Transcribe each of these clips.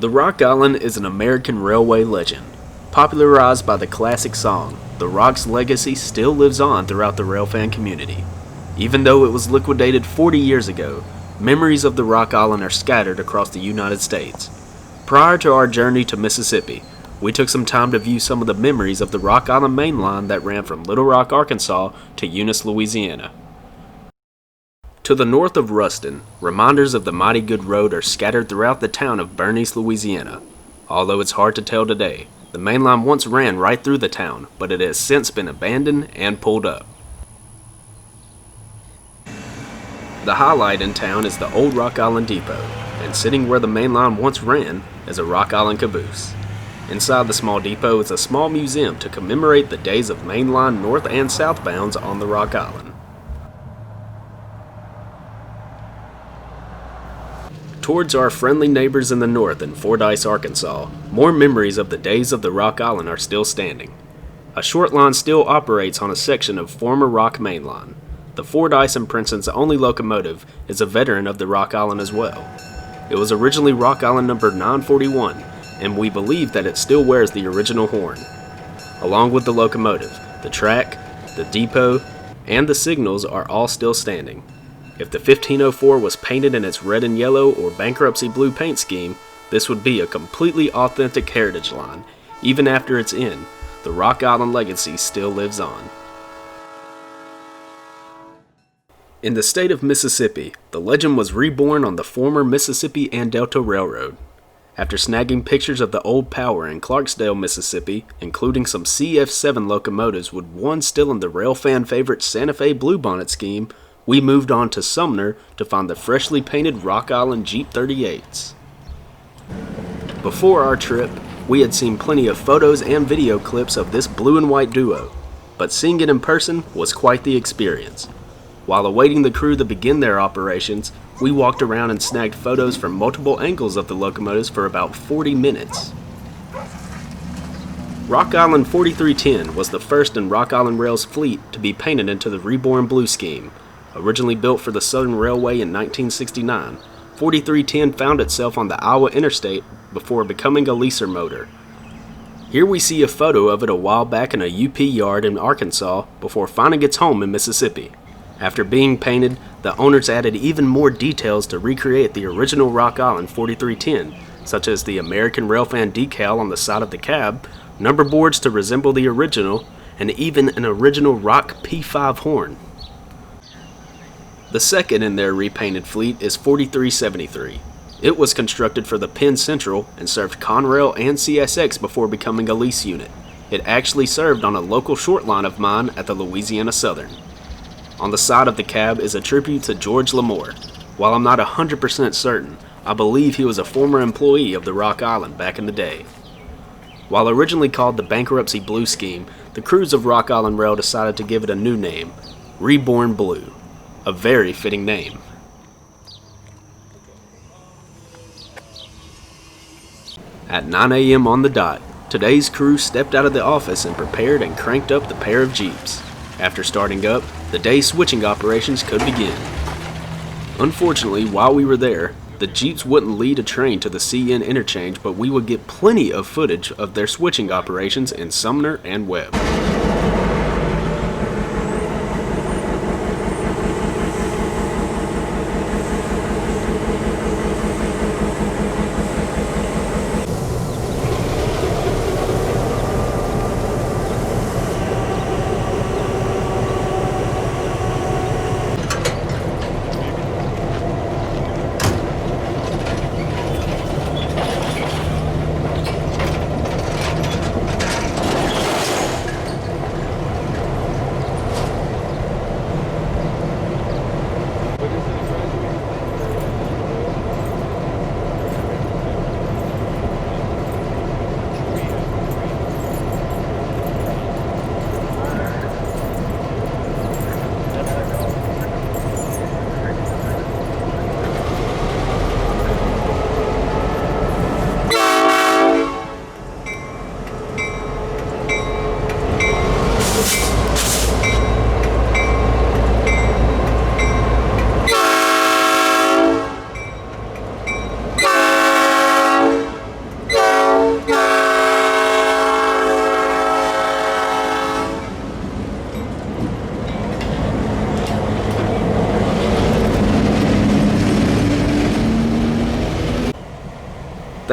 The Rock Island is an American railway legend. Popularized by the classic song, the Rock's legacy still lives on throughout the railfan community. Even though it was liquidated 40 years ago, memories of the Rock Island are scattered across the United States. Prior to our journey to Mississippi, we took some time to view some of the memories of the Rock Island main line that ran from Little Rock, Arkansas to Eunice, Louisiana. To the north of Ruston, reminders of the mighty good road are scattered throughout the town of Bernice, Louisiana. Although it's hard to tell today, the main line once ran right through the town, but it has since been abandoned and pulled up. The highlight in town is the old Rock Island Depot, and sitting where the main line once ran is a Rock Island caboose. Inside the small depot is a small museum to commemorate the days of main line north and southbounds on the Rock Island. Towards our friendly neighbors in the north in Fordyce, Arkansas, more memories of the days of the Rock Island are still standing. A short line still operates on a section of former Rock main line. The Fordyce and Princeton's only locomotive is a veteran of the Rock Island as well. It was originally Rock Island number 941, and we believe that it still wears the original horn. Along with the locomotive, the track, the depot, and the signals are all still standing. If the 1504 was painted in its red and yellow or bankruptcy blue paint scheme, this would be a completely authentic heritage line. Even after its end, the Rock Island legacy still lives on. In the state of Mississippi, the legend was reborn on the former Mississippi and Delta Railroad. After snagging pictures of the old power in Clarksdale, Mississippi, including some CF7 locomotives with one still in the railfan favorite Santa Fe Bluebonnet scheme, we moved on to Sumner to find the freshly painted Rock Island Jeep 38s. Before our trip, we had seen plenty of photos and video clips of this blue and white duo, but seeing it in person was quite the experience. While awaiting the crew to begin their operations, we walked around and snagged photos from multiple angles of the locomotives for about 40 minutes. Rock Island 4310 was the first in Rock Island Rail's fleet to be painted into the Reborn blue scheme. Originally built for the Southern Railway in 1969, 4310 found itself on the Iowa Interstate before becoming a leaser motor. Here we see a photo of it a while back in a UP yard in Arkansas before finding its home in Mississippi. After being painted, the owners added even more details to recreate the original Rock Island 4310, such as the American Railfan decal on the side of the cab, number boards to resemble the original, and even an original Rock P5 horn. The second in their repainted fleet is 4373. It was constructed for the Penn Central and served Conrail and CSX before becoming a lease unit. It actually served on a local short line of mine at the Louisiana Southern. On the side of the cab is a tribute to George L'Amour. While I'm not 100% certain, I believe he was a former employee of the Rock Island back in the day. While originally called the Bankruptcy Blue Scheme, the crews of Rock Island Rail decided to give it a new name, Reborn Blue. A very fitting name. At 9 a.m. on the dot, today's crew stepped out of the office and prepared and cranked up the pair of Jeeps. After starting up, the day's switching operations could begin. Unfortunately, while we were there, the Jeeps wouldn't lead a train to the CN interchange, but we would get plenty of footage of their switching operations in Sumner and Webb.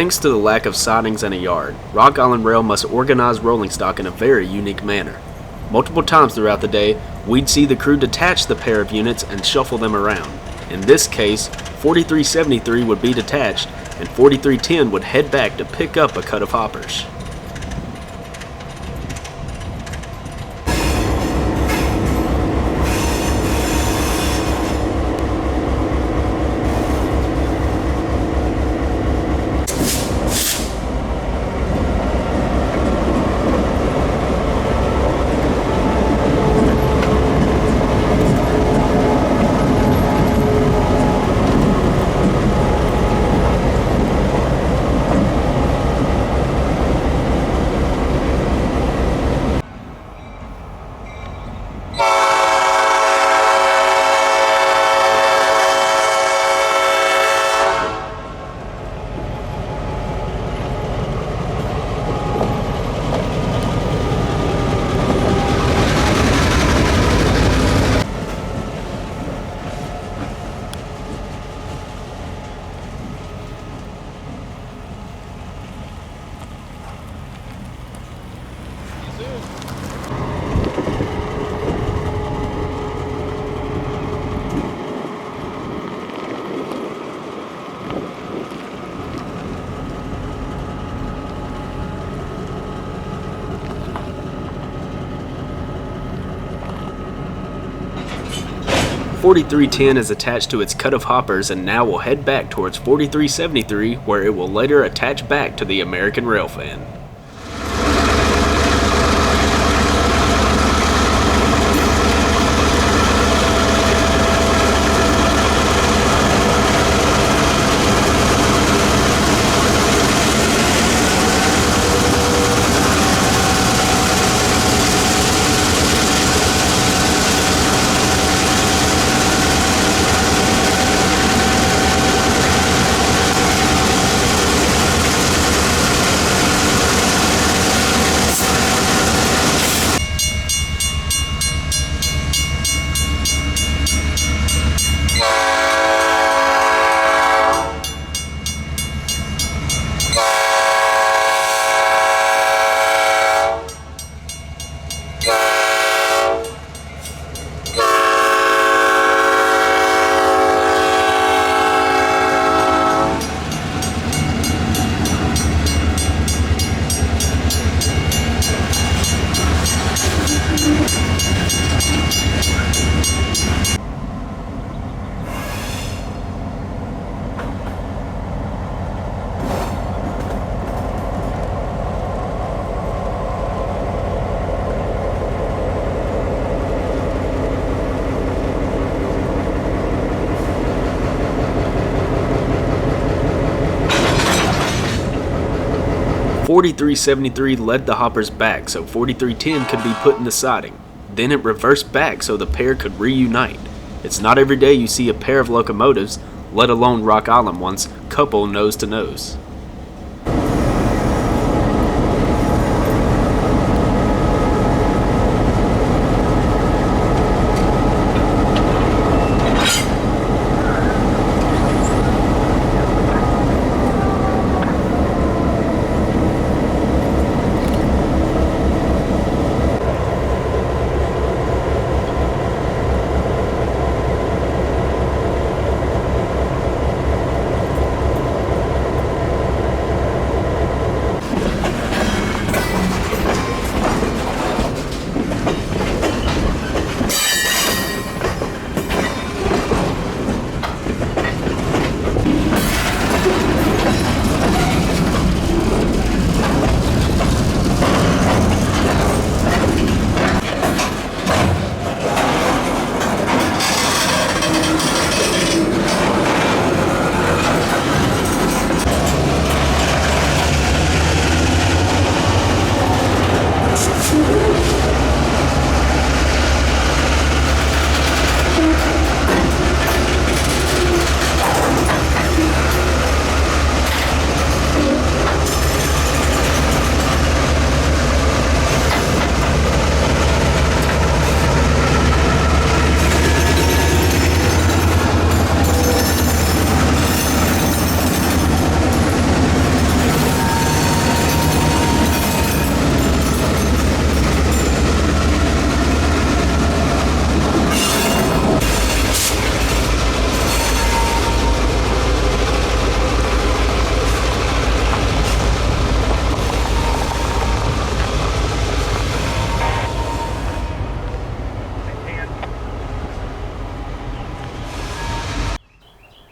Thanks to the lack of sidings in a yard, Rock Island Rail must organize rolling stock in a very unique manner. Multiple times throughout the day, we'd see the crew detach the pair of units and shuffle them around. In this case, 4373 would be detached, and 4310 would head back to pick up a cut of hoppers. .4310 is attached to its cut of hoppers and now will head back towards 4373, where it will later attach back to the GenericRailfan. .4373 led the hoppers back so 4310 could be put in the siding. Then it reversed back so the pair could reunite. It's not every day you see a pair of locomotives, let alone Rock Island ones, couple nose to nose.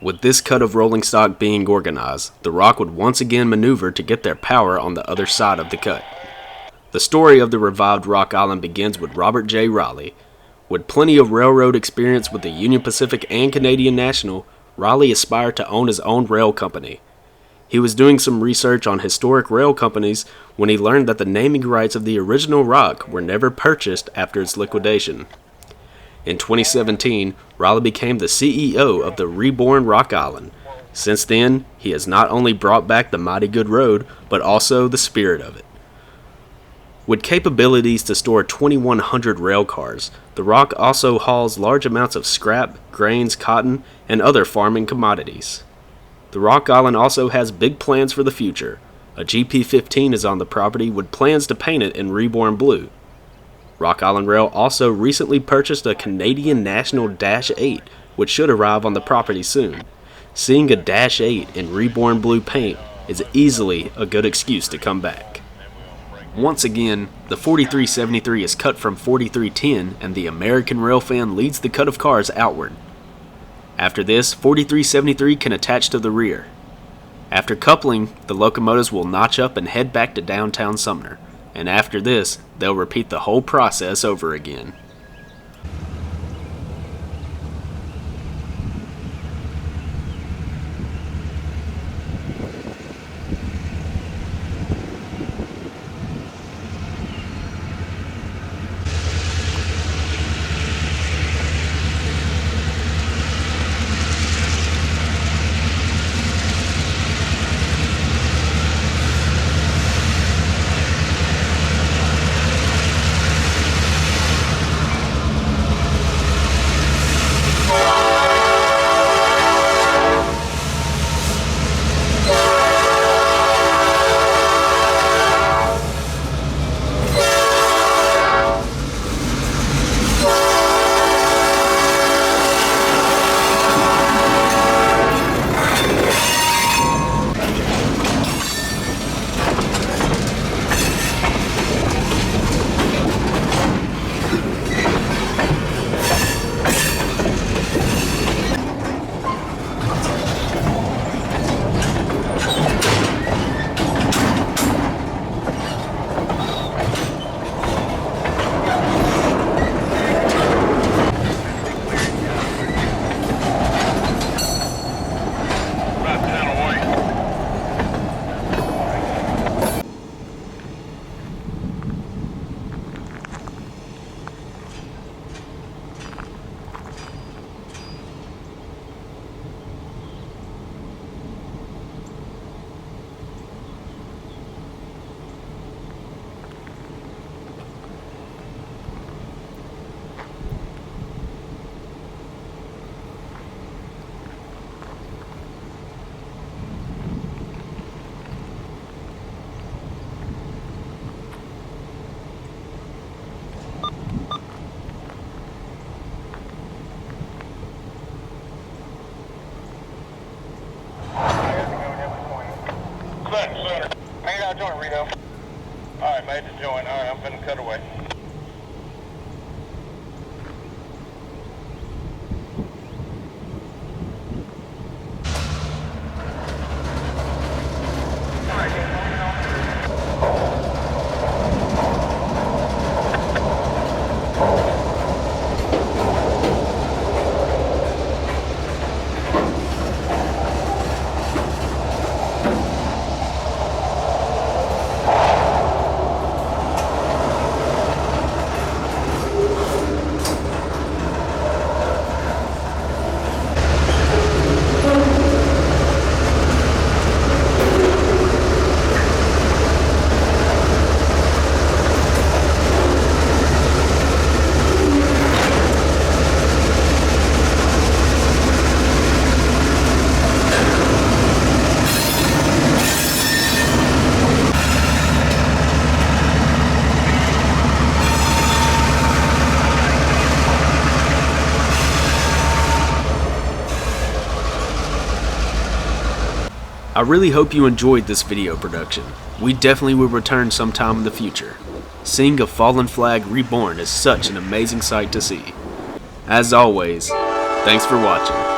With this cut of rolling stock being organized, the rock would once again maneuver to get their power on the other side of the cut. The story of the revived Rock Island begins with Robert J. Raleigh. With plenty of railroad experience with the Union Pacific and Canadian National, Raleigh aspired to own his own rail company. He was doing some research on historic rail companies when he learned that the naming rights of the original rock were never purchased after its liquidation. In 2017, Raleigh became the CEO of the Reborn Rock Island. Since then, he has not only brought back the mighty good road, but also the spirit of it. With capabilities to store 2,100 rail cars, the rock also hauls large amounts of scrap, grains, cotton, and other farming commodities. The Rock Island also has big plans for the future. A GP-15 is on the property with plans to paint it in Reborn blue. Rock Island Rail also recently purchased a Canadian National Dash 8, which should arrive on the property soon. Seeing a Dash 8 in Reborn blue paint is easily a good excuse to come back. Once again, the 4373 is cut from 4310 and the GenericRailfan leads the cut of cars outward. After this, 4373 can attach to the rear. After coupling, the locomotives will notch up and head back to downtown Sumner, and after this, they'll repeat the whole process over again. Joint, Reno. Alright, made the joint. Alright, I'm finna cut away. I really hope you enjoyed this video production. We definitely will return sometime in the future. Seeing a fallen flag reborn is such an amazing sight to see. As always, thanks for watching.